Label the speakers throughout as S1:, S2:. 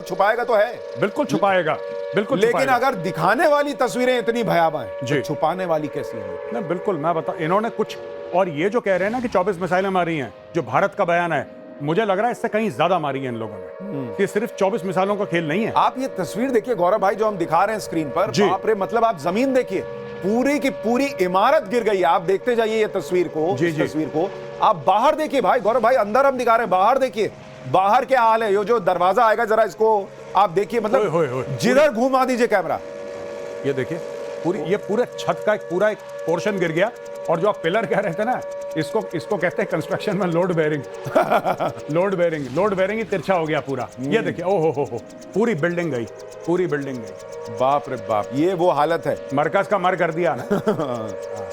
S1: छुपाएगा तो है,
S2: बिल्कुल छुपाएगा, बिल्कुल
S1: लेकिन
S2: छुपाएगा।
S1: अगर दिखाने वाली तस्वीरें इतनी भयावह हैं
S2: जी।
S1: तो छुपाने वाली कैसी हैं?
S2: नहीं बिल्कुल, मैं बता, इन्होंने कुछ, और ये जो कह रहे हैं ना कि 24 मिसाइलें मारी हैं, जो भारत का बयान है, मुझे लग रहा है इससे कहीं ज्यादा मारी है इन लोगों ने। कि सिर्फ 24 मिसाइलों का खेल नहीं है।
S1: आप ये तस्वीर देखिए गौरव भाई जो हम दिखा रहे हैं स्क्रीन पर,
S2: जी।
S1: बाप रे, मतलब आप जमीन देखिए, पूरी की पूरी इमारत गिर गई है। आप देखते जाइए ये तस्वीर को,
S2: जी,
S1: इस
S2: जी।
S1: तस्वीर को। आप बाहर देखिए भाई, गौरव भाई अंदर हम दिखा रहे हैं, बाहर देखिए बाहर क्या हाल है। ये जो दरवाजा आएगा जरा इसको आप देखिए,
S2: होए,
S1: मतलब
S2: होए।
S1: जिधर घुमा दीजिए कैमरा,
S2: ये देखिए पूरी, ये पूरे छत का पूरा एक पोर्शन गिर गया। और जो आप पिलर कह रहे थे ना, इसको कहते हैं कंस्ट्रक्शन में लोड बेयरिंग। लोड बेयरिंग ही तिरछा हो गया पूरा। ये देखिए, ओहो हो, पूरी बिल्डिंग गई, पूरी बिल्डिंग गई।
S1: बाप रे बाप, ये वो हालत है।
S2: मरकज का मर कर दिया ना।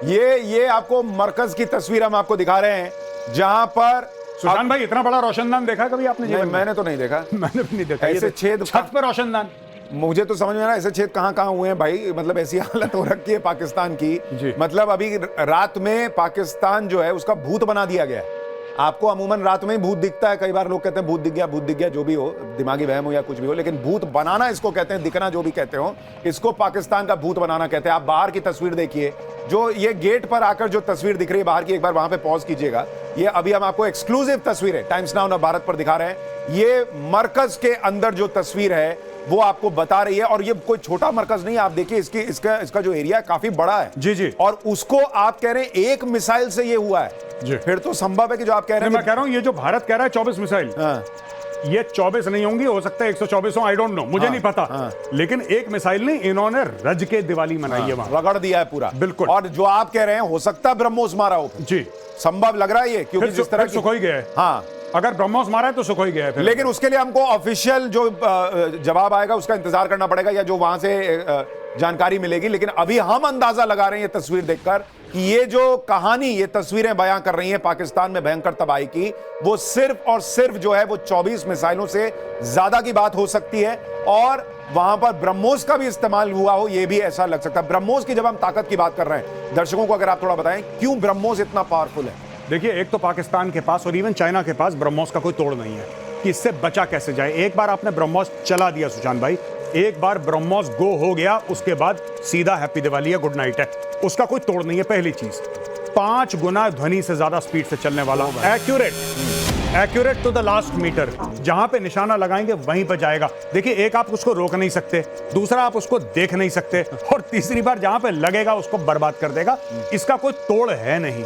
S1: ये आपको मरकज की तस्वीर हम आपको दिखा रहे हैं, जहां पर
S2: सुशांत भाई, इतना बड़ा रोशनदान देखा कभी आपने जीवन में?
S1: मैंने तो नहीं देखा।
S2: मैंने भी नहीं देखा।
S1: ऐसे
S2: ये
S1: छेद
S2: छत पे रोशनदान,
S1: मुझे तो समझ में ना ऐसे छेद कहां कहां हुए हैं भाई। मतलब ऐसी हालत हो रखी है पाकिस्तान की।
S2: जी।
S1: मतलब अभी रात में पाकिस्तान जो है उसका भूत बना दिया गया है। आपको अमूमन रात में ही भूत दिखता है, कई बार लोग कहते हैं भूत दिख गया, जो भी हो, दिमागी वहम हो या कुछ भी हो, लेकिन भूत बनाना इसको कहते हैं, दिखना जो भी कहते हो, इसको पाकिस्तान का भूत बनाना कहते हैं। आप बाहर की तस्वीर देखिए, जो ये गेट पर आकर जो तस्वीर दिख रही है बाहर की, एक बार वहां पे पॉज कीजिएगा। ये अभी हम आपको एक्सक्लूसिव तस्वीर है, टाइम्स नाउ भारत पर दिखा रहे हैं। ये मरकज के अंदर जो तस्वीर है वो आपको बता रही है, और ये कोई छोटा मरकज नहीं है। आप देखिए इसका जो एरिया है काफी बड़ा है।
S2: जी जी।
S1: और उसको आप कह रहे हैं एक मिसाइल से ये हुआ है
S2: जी।
S1: फिर तो संभव है कि जो आप कह रहे हैं,
S2: मैं कह रहा हूं ये जो भारत कह रहा है 24 मिसाइल, ये 24 नहीं होंगी, हो सकता है 124 हो, आई डोंट नो, मुझे नहीं पता। लेकिन एक मिसाइल नहीं, इन्होंने रज के दिवाली मनाई है वहां,
S1: रगड़ दिया है पूरा।
S2: बिल्कुल।
S1: और जो आप कह रहे हैं हो सकता है ब्रह्मोस मारा हो,
S2: जी,
S1: संभव लग रहा है ये, क्योंकि जिस तरह
S2: सुखोई गया है।
S1: हाँ,
S2: अगर ब्रह्मोस मारा है तो सुखोई गया है फिर।
S1: लेकिन उसके लिए हमको ऑफिशियल जो जवाब आएगा उसका इंतजार करना पड़ेगा, या जो वहां से जानकारी मिलेगी। लेकिन अभी हम अंदाजा लगा रहे हैं ये तस्वीर देखकर कि ये जो कहानी, ये तस्वीरें बयां कर रही हैं पाकिस्तान में भयंकर तबाही की, वो सिर्फ और सिर्फ जो है वो 24 मिसाइलों से ज्यादा की बात हो सकती है। और वहां पर ब्रह्मोस का भी इस्तेमाल हुआ हो, ये भी ऐसा लग सकता है। ब्रह्मोस की जब हम ताकत की बात कर रहे हैं, दर्शकों को अगर आप थोड़ा बताएं क्यों ब्रह्मोस इतना पावरफुल है।
S2: देखिए, एक तो पाकिस्तान के पास और इवन चाइना के पास ब्रह्मोस का कोई तोड़ नहीं है कि इससे बचा कैसे जाए। एक बार आपने ब्रह्मोस चला दिया सुशांत भाई, एक बार ब्रह्मोस गो हो गया, उसके बाद सीधा हैप्पी दिवाली है, गुड नाइट है, उसका कोई तोड़ नहीं है। पहली चीज, 5 गुना ध्वनि से ज्यादा स्पीड से चलने वाला, accurate to the last metre, जहां पे निशाना लगाएंगे वहीं पर जाएगा। देखिए, एक आप उसको रोक नहीं सकते, दूसरा आप उसको देख नहीं सकते, और तीसरी बार जहां पे लगेगा उसको बर्बाद कर देगा। इसका कोई तोड़ है नहीं,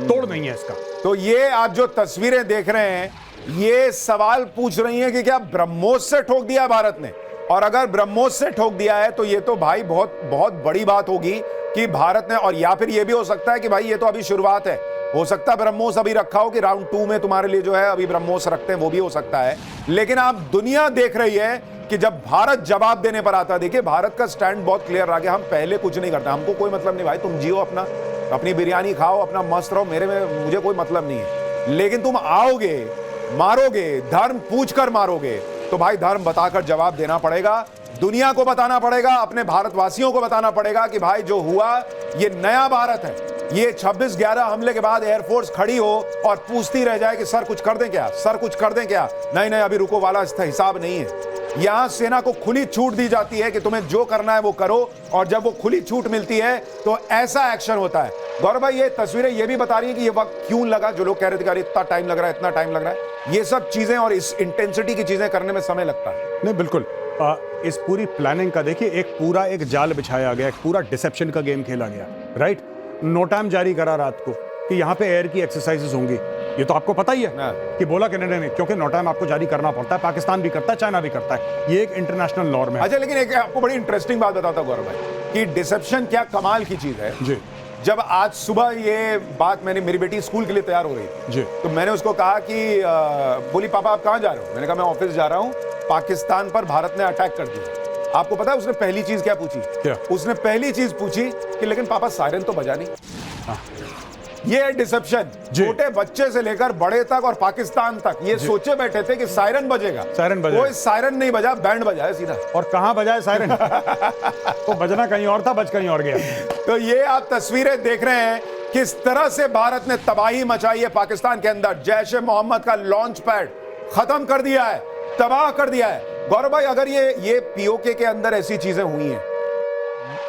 S2: तोड़ नहीं है इसका।
S1: तो ये आप जो तस्वीरें देख रहे हैं, ये सवाल पूछ रही हैं कि क्या ब्रह्मोस से ठोक दिया भारत ने, और अगर ब्रह्मोस से ठोक दिया है तो ये तो भाई बहुत बहुत बड़ी बात होगी कि भारत ने, और या फिर ये भी हो सकता है कि भाई ये तो अभी शुरुआत है, हो सकता है ब्रह्मोस अभी रखा हो कि राउंड 2 में तुम्हारे लिए जो है अभी ब्रह्मोस रखते हैं, वो भी हो सकता है। लेकिन आप दुनिया देख रही है कि जब भारत जवाब देने पर आता है, देखिए भारत का स्टैंड बहुत क्लियर रहा कि हम पहले कुछ नहीं करते, हमको कोई मतलब नहीं भाई, तुम जियो अपना, अपनी बिरयानी खाओ, अपना मस्त रहो, मेरे में मुझे कोई मतलब नहीं है। लेकिन तुम आओगे, मारोगे, धर्म पूछकर मारोगे, तो भाई धर्म बताकर जवाब देना पड़ेगा, दुनिया को बताना पड़ेगा, अपने भारतवासियों को बताना पड़ेगा कि भाई जो हुआ ये नया भारत है। ये 26/11 हमले के बाद एयरफोर्स खड़ी हो और पूछती रह जाए कि सर कुछ कर दें क्या, सर कुछ कर दें क्या, नहीं नहीं अभी रुको वाला हिसाब नहीं है। यहां सेना को खुली छूट दी जाती है कि तुम्हें जो करना है वो करो, और जब वो खुली छूट मिलती है तो ऐसा एक्शन होता है। गौरव भाई, ये तस्वीरें ये भी बता रही है कि ये वक्त क्यों लगा, जो लोग कह रहे थे कि इतना टाइम लग रहा है, इतना टाइम लग रहा है, ये सब चीजें और इस इंटेंसिटी की चीजें करने में समय लगता है।
S2: नहीं बिल्कुल, इस पूरी प्लानिंग का देखिए, एक जाल बिछाया गया, एक पूरा डिसेप्शन का गेम खेला गया, राइट। नो टाइम जारी करा रात को कि यहाँ पे एयर की एक्सरसाइजेस होंगी, ये तो आपको पता ही है कि बोला कनाडा ने, क्योंकि नो टाइम आपको जारी करना पड़ता है, पाकिस्तान भी करता है, चाइना भी करता है, ये एक इंटरनेशनल नॉर्म है।
S1: अच्छा, लेकिन एक आपको बड़ी इंटरेस्टिंग बात बताता हूं गौरव भाई कि डिसेप्शन क्या कमाल की चीज है
S2: जी।
S1: जब आज सुबह ये बात मेरी बेटी स्कूल के लिए तैयार हो रही थी
S2: जी,
S1: तो मैंने उसको कहा कि बोली पापा आप कहाँ जा रहे हो, मैंने कहा मैं ऑफिस जा रहा हूँ, पाकिस्तान पर भारत ने अटैक कर दिया। आपको पता है उसने पहली चीज क्या पूछी?
S2: क्या?
S1: उसने पहली चीज पूछी कि लेकिन पापा सायरन तो बजा नहीं।
S2: हाँ।
S1: ये है डिसेप्शन, छोटे बच्चे से लेकर बड़े तक और पाकिस्तान तक ये सोचे बैठे थे कि सायरन बजेगा,
S2: सायरन बजेगा,
S1: कोई सायरन नहीं बजा, बैंड बजा है सीधा।
S2: और कहां बजा है सायरन? तो बजना कहीं और था, बज कहीं और गया।
S1: तो ये आप तस्वीरें देख रहे हैं किस तरह से भारत ने तबाही मचाई है पाकिस्तान के अंदर। जैश ए मोहम्मद का लॉन्च पैड खत्म कर दिया है, तबाह कर दिया है। गौरव भाई, अगर ये पीओके के अंदर ऐसी चीजें हुई हैं,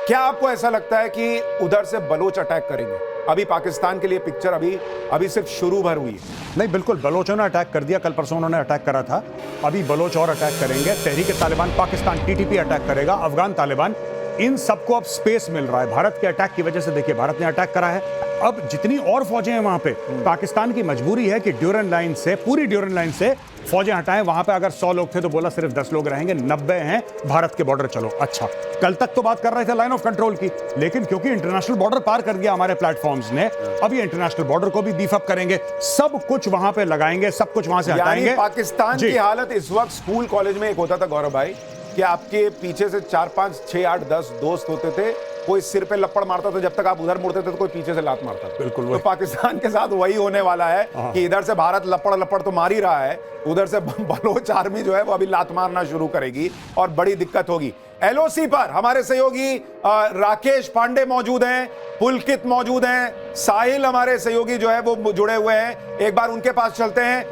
S1: क्या आपको ऐसा लगता है कि उधर से बलोच अटैक करेंगे? अभी पाकिस्तान के लिए पिक्चर अभी सिर्फ शुरू भर हुई है।
S2: नहीं, बिल्कुल बलोचों ने अटैक कर दिया, कल परसों उन्होंने अटैक करा था, अभी बलोच और अटैक करेंगे, तहरीक तालिबान पाकिस्तान टीटीपी अटैक करेगा, अफगान तालिबान, इन सबको अब स्पेस मिल रहा है भारत के अटैक की वजह से। देखिए, भारत ने अटैक करा है, अब जितनी और फौजें हैं वहां पे, पाकिस्तान की मजबूरी है कि ड्यूरन लाइन से, पूरी ड्यूरन लाइन से फौजें हटाएं। वहां पे अगर 100 लोग थे तो बोला सिर्फ 10 लोग रहेंगे, 90 हैं भारत के बॉर्डर। चलो अच्छा, कल तक तो बात कर रहे थे लाइन ऑफ कंट्रोल की, लेकिन क्योंकि इंटरनेशनल बॉर्डर पार कर दिया हमारे प्लेटफॉर्म्स ने, अब ये इंटरनेशनल बॉर्डर को भी बीफ अप करेंगे, सब कुछ वहां पे लगाएंगे, सब कुछ वहां से हटाएंगे।
S1: पाकिस्तान की हालत इस वक्त, स्कूल कॉलेज में एक होता था गौरव भाई कि आपके पीछे से 4 5 6 8 10 दोस्त होते थे, कोई सिर पे लपड़ मारता था, जब तक आप उधर मुड़ते थे तो कोई पीछे से लात मारता था।
S2: बिल्कुल,
S1: तो पाकिस्तान के साथ वही होने वाला है कि इधर से भारत लपड़ तो मार ही रहा है, उधर से बलोच आर्मी जो है वो अभी लात मारना शुरू करेगी और बड़ी दिक्कत होगी। एलओसी पर हमारे सहयोगी राकेश पांडे मौजूद हैं, पुलकित मौजूद हैं, साहिल हमारे सहयोगी जो है वो जुड़े हुए हैं, एक बार उनके पास चलते हैं।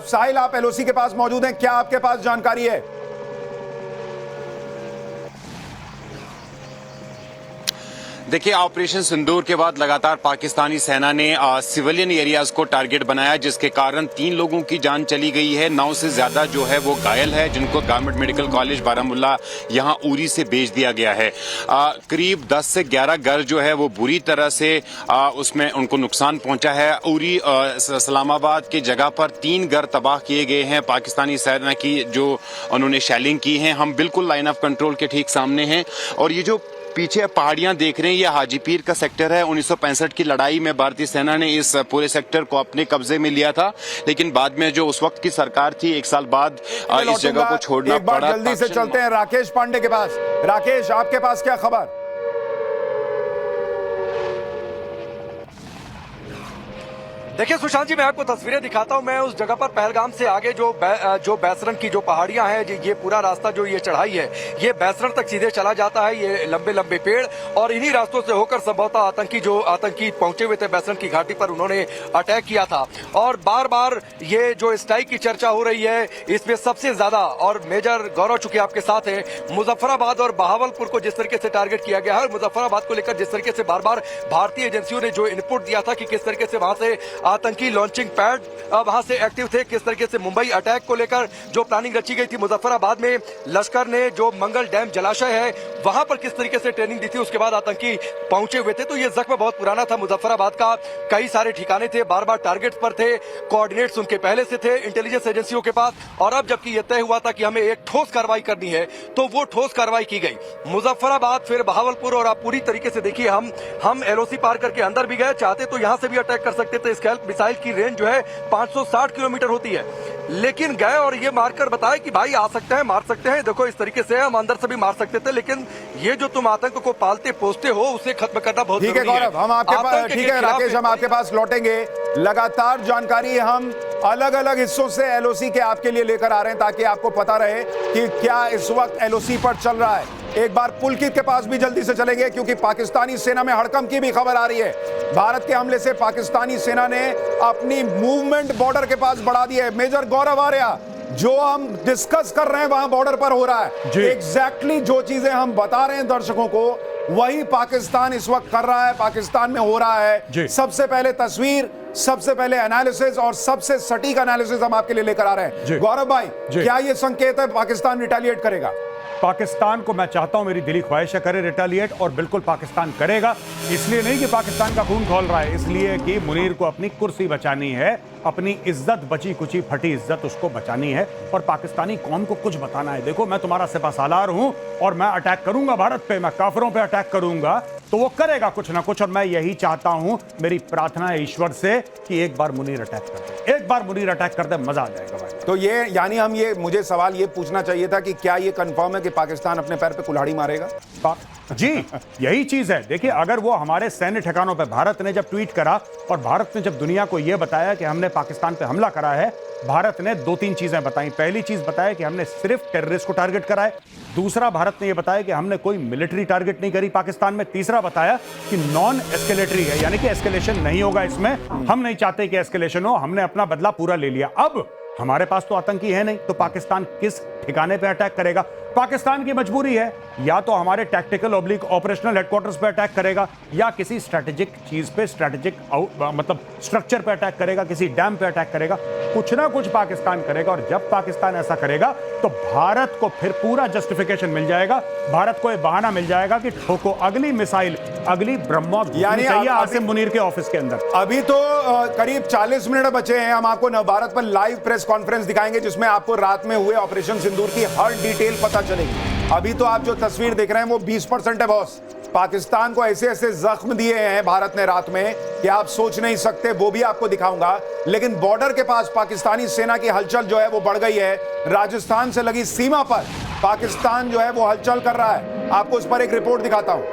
S1: साहिल, आप एलओसी के पास मौजूद हैं, क्या आपके पास जानकारी है?
S3: देखिए, ऑपरेशन सिंदूर के बाद लगातार पाकिस्तानी सेना ने सिविलियन एरियाज को टारगेट बनाया, जिसके कारण 3 लोगों की जान चली गई है, 9 से ज्यादा जो है वो घायल है, जिनको गवर्नमेंट मेडिकल कॉलेज बारामुल्ला यहां उरी से भेज दिया गया है। करीब 10 से 11 घर जो है वो बुरी तरह से उसमें उनको नुकसान पहुंचा है। उरी इस्लामाबाद की जगह पर 3 घर तबाह किए गए हैं पाकिस्तानी सेना की, जो उन्होंने शैलिंग की है। हम बिल्कुल लाइन ऑफ कंट्रोल के ठीक सामने हैं और ये जो पीछे पहाड़ियां देख रहे हैं, ये हाजीपीर का सेक्टर है। 1965 की लड़ाई में भारतीय सेना ने इस पूरे सेक्टर को अपने कब्जे में लिया था, लेकिन बाद में जो उस वक्त की सरकार थी, 1 साल बाद इस जगह को छोड़ना पड़ा।
S1: जल्दी से चलते हैं राकेश पांडे के पास। राकेश, आपके पास क्या खबर?
S4: देखिए सुशांत जी, मैं आपको तस्वीरें दिखाता हूं। मैं उस जगह पर पहलगाम से आगे जो बैसरन की जो पहाड़ियां हैं, ये पूरा रास्ता जो ये चढ़ाई है, ये बैसरन तक सीधे चला जाता है। ये लंबे लंबे पेड़ और इन्हीं रास्तों से होकर संभवतः आतंकी पहुंचे हुए थे बैसरन की घाटी पर, उन्होंने अटैक किया था। और बार बार ये जो स्ट्राइक की चर्चा हो रही है, इसमें सबसे ज्यादा, और मेजर गौरव चुके आपके साथ है, मुजफ्फराबाद और बहावलपुर को जिस तरीके से टारगेट किया गया है, मुजफ्फराबाद को लेकर जिस तरीके से बार बार भारतीय एजेंसियों ने जो इनपुट दिया था कि किस तरीके से वहां से आतंकी लॉन्चिंग पैड वहां से एक्टिव थे, किस तरीके से मुंबई अटैक को लेकर जो प्लानिंग रची गई थी, मुजफ्फराबाद में लश्कर ने जो मंगल डैम जलाशय है वहां पर किस तरीके से ट्रेनिंग दी थी, उसके बाद आतंकी पहुंचे हुए थे। तो ये जख्म बहुत पुराना था मुजफ्फराबाद का, कई सारे ठिकाने थे, बार बार टारगेट पर थे, कोऑर्डिनेट्स उनके पहले से थे इंटेलिजेंस एजेंसियों के पास। और अब जबकि यह तय हुआ था कि हमें एक ठोस कार्रवाई करनी है, तो वो ठोस कार्रवाई की गई। मुजफ्फराबाद, फिर बहावलपुर, और आप पूरी तरीके से देखिए, हम एलओसी पार करके अंदर भी गए, चाहते तो यहां से भी अटैक कर सकते थे। स्कैल्प मिसाइल की रेंज जो है 560 किलोमीटर होती है, लेकिन गए और ये मारकर बताया कि भाई आ सकते हैं, मार सकते हैं, देखो इस तरीके से हम अंदर से भी मार सकते थे, लेकिन ये जो तुम आतंक को पालते पोसते हो उसे खत्म करना बहुत
S1: ठीक है गौरव, हम आपके पास, ठीक है राकेश, हम आपके पास लौटेंगे। लगातार जानकारी हम अलग अलग हिस्सों से एलओसी के आपके लिए लेकर आ रहे हैं, ताकि आपको पता रहे कि क्या इस वक्त एलओसी पर चल रहा है। एक बार पुलकित के पास भी जल्दी से चलेंगे, क्योंकि पाकिस्तानी सेना में हड़कंप की भी खबर आ रही है। भारत के हमले से पाकिस्तानी सेना ने अपनी मूवमेंट बॉर्डर के पास बढ़ा दी है। मेजर गौरव आर्या, जो हम डिस्कस कर रहे हैं वहां बॉर्डर पर हो रहा है, एग्जैक्टली जो चीजें हम बता रहे हैं दर्शकों को, वही पाकिस्तान इस वक्त कर रहा है, पाकिस्तान में हो रहा है। सबसे पहले तस्वीर, सबसे पहले एनालिसिस और सबसे सटीक एनालिसिस हम आपके लिए लेकर आ रहे हैं। गौरव भाई, क्या यह संकेत है पाकिस्तान रिटेलिएट करेगा?
S2: पाकिस्तान को मैं चाहता हूं, मेरी दिली ख्वाहिश है करे रिटेलिएट, और बिल्कुल पाकिस्तान करेगा। इसलिए नहीं कि पाकिस्तान का खून खौल रहा है, इसलिए कि मुनीर को अपनी कुर्सी बचानी है, अपनी इज्जत, बची कुची फटी इज्जत उसको बचानी है, और पाकिस्तानी कौम को कुछ बताना है। देखो, मैं तुम्हारा सिपहसालार हूं और मैं अटैक करूंगा भारत पे, मैं काफिरों पे अटैक करूंगा, तो वो करेगा कुछ ना कुछ, और मैं यही चाहता हूं। मेरी प्रार्थना है ईश्वर से कि एक बार मुनीर अटैक कर दे, एक बार मुनीर अटैक कर दे, मजा आ जाएगा भाई।
S1: तो ये यानी मुझे सवाल ये पूछना चाहिए था कि क्या ये कंफर्म है कि पाकिस्तान अपने पैर पे कुल्हाड़ी मारेगा?
S2: जी, यही चीज है। देखिए, अगर वो हमारे सैन्य ठिकानों पे, भारत ने जब ट्वीट करा और भारत ने जब दुनिया को यह बताया कि हमने पाकिस्तान पे हमला करा है, भारत ने 2-3 चीजें बताई। पहली चीज बताया कि हमने सिर्फ टेररिस्ट को टारगेट करा है। दूसरा, भारत ने यह बताया कि हमने कोई मिलिट्री टारगेट नहीं करी पाकिस्तान में। तीसरा बताया कि नॉन एस्केलेटरी है, यानी कि एस्केलेशन नहीं होगा इसमें, हम नहीं चाहते कि एस्केलेशन हो, हमने अपना बदला पूरा ले लिया। अब हमारे पास तो आतंकी है नहीं, तो पाकिस्तान किस ठिकाने पे अटैक करेगा। पाकिस्तान की मजबूरी है, या तो हमारे टैक्टिकल ऑब्लिक ऑपरेशनल हेडक्वार्टर्स पे अटैक करेगा, या किसी स्ट्रेटेजिक चीज पे, स्ट्रेटेजिक मतलब स्ट्रक्चर पे अटैक करेगा, किसी डैम पे अटैक करेगा। कुछ ना कुछ पाकिस्तान करेगा, और जब पाकिस्तान ऐसा करेगा तो भारत को फिर पूरा जस्टिफिकेशन मिल जाएगा, भारत को यह बहाना मिल जाएगा कि ठोको अगली मिसाइल, अगली ब्रह्मोस चाहिए आसिम मुनीर के ऑफिस के अंदर।
S1: अभी तो करीब 40 मिनट बचे हैं। हम आपको नवभारत पर लाइव प्रेस कॉन्फ्रेंस दिखाएंगे जिसमें आपको रात में हुए ऑपरेशन सिंदूर की हर डिटेल पता चलेगी। अभी तो आप जो तस्वीर देख रहे हैं वो 20% है बॉस। पाकिस्तान को ऐसे ऐसे जख्म दिए हैं भारत ने रात में कि आप सोच नहीं सकते, वो भी आपको दिखाऊंगा। लेकिन बॉर्डर के पास पाकिस्तानी सेना की हलचल जो है वो बढ़ गई है। राजस्थान से लगी सीमा पर पाकिस्तान जो है वो हलचल कर रहा है। आपको उस पर एक रिपोर्ट दिखाता हूं।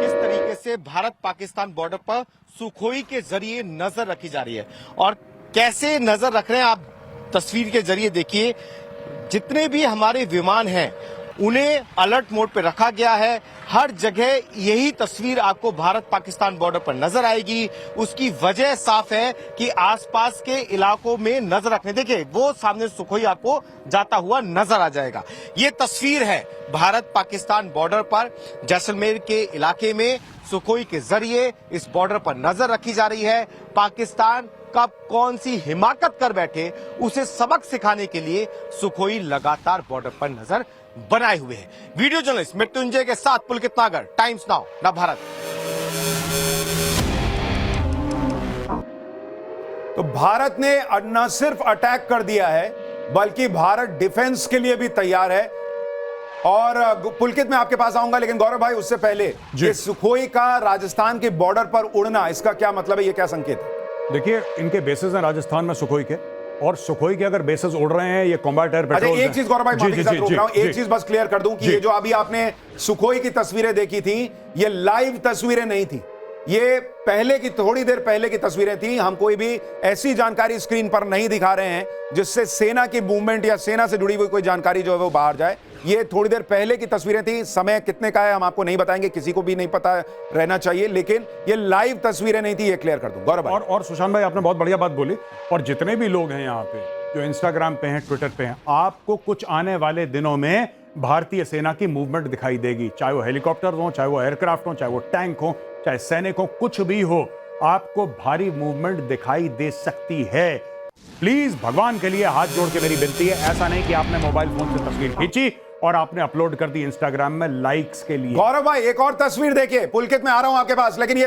S5: किस तरीके से भारत पाकिस्तान बॉर्डर पर सुखोई के जरिए नजर रखी जा रही है, और कैसे नजर रख रहे हैं आप तस्वीर के जरिए देखिए। जितने भी हमारे विमान हैं उन्हें अलर्ट मोड पे रखा गया है। हर जगह यही तस्वीर आपको भारत पाकिस्तान बॉर्डर पर नजर आएगी। उसकी वजह साफ है कि आसपास के इलाकों में नजर रखने, देखिए वो सामने सुखोई आपको जाता हुआ नजर आ जाएगा। ये तस्वीर है भारत पाकिस्तान बॉर्डर पर जैसलमेर के इलाके में सुखोई के जरिए इस बॉर्डर पर नजर रखी जा रही है। पाकिस्तान कब कौन सी हिमाकत कर बैठे उसे सबक सिखाने के लिए सुखोई लगातार बॉर्डर पर नजर बनाए हुए हैं। वीडियो जर्नलिस्ट मृत्युंजय के साथ पुलकित नागर, टाइम्स नाउ, नवभारत।
S1: तो भारत ने न सिर्फ अटैक कर दिया है बल्कि भारत डिफेंस के लिए भी तैयार है। और पुलकित मैं आपके पास आऊंगा, लेकिन गौरव भाई उससे पहले ये सुखोई का राजस्थान के बॉर्डर पर उड़ना, इसका क्या मतलब है, ये क्या संकेत है?
S2: देखिए, इनके बेसेस हैं राजस्थान में सुखोई के, और सुखोई के अगर बेसेस उड़ रहे हैं, ये कॉम्बैट एयर पेट्रोल।
S1: एक चीज गौरव भाई माफी के साथ रोक रहा हूं, एक चीज बस क्लियर कर दूं कि ये जो अभी आपने सुखोई की तस्वीरें देखी थी, ये लाइव तस्वीरें नहीं थी, ये पहले की, थोड़ी देर पहले की तस्वीरें थी। हम कोई भी ऐसी जानकारी स्क्रीन पर नहीं दिखा रहे हैं जिससे सेना की मूवमेंट या सेना से जुड़ी हुई कोई जानकारी जो है वो बाहर जाए। ये थोड़ी देर पहले की तस्वीरें थी। समय कितने का है हम आपको नहीं बताएंगे, किसी को भी नहीं पता रहना चाहिए, लेकिन ये लाइव तस्वीरें नहीं थी, ये क्लियर कर दूं। गौरव भाई
S2: और सुशांत भाई, आपने बहुत बढ़िया बात बोली। और जितने भी लोग हैं यहाँ पे जो इंस्टाग्राम पे हैं, ट्विटर पे हैं, आपको कुछ आने वाले दिनों में भारतीय सेना की मूवमेंट दिखाई देगी, चाहे वो हेलीकॉप्टर हो, चाहे वो एयरक्राफ्ट हो, चाहे वो टैंक हो, चाहे सैनिक हो, कुछ भी हो, आपको भारी मूवमेंट दिखाई दे सकती है। प्लीज भगवान के लिए हाथ जोड़ के मेरी विनती है, ऐसा नहीं कि आपने मोबाइल फोन से तस्वीर खींची और आपने अपलोड कर दी इंस्टाग्राम में लाइक्स के लिए।
S1: गौरव भाई एक और तस्वीर देखिए, पुलकित में आ रहा हूं आपके पास, लेकिन ये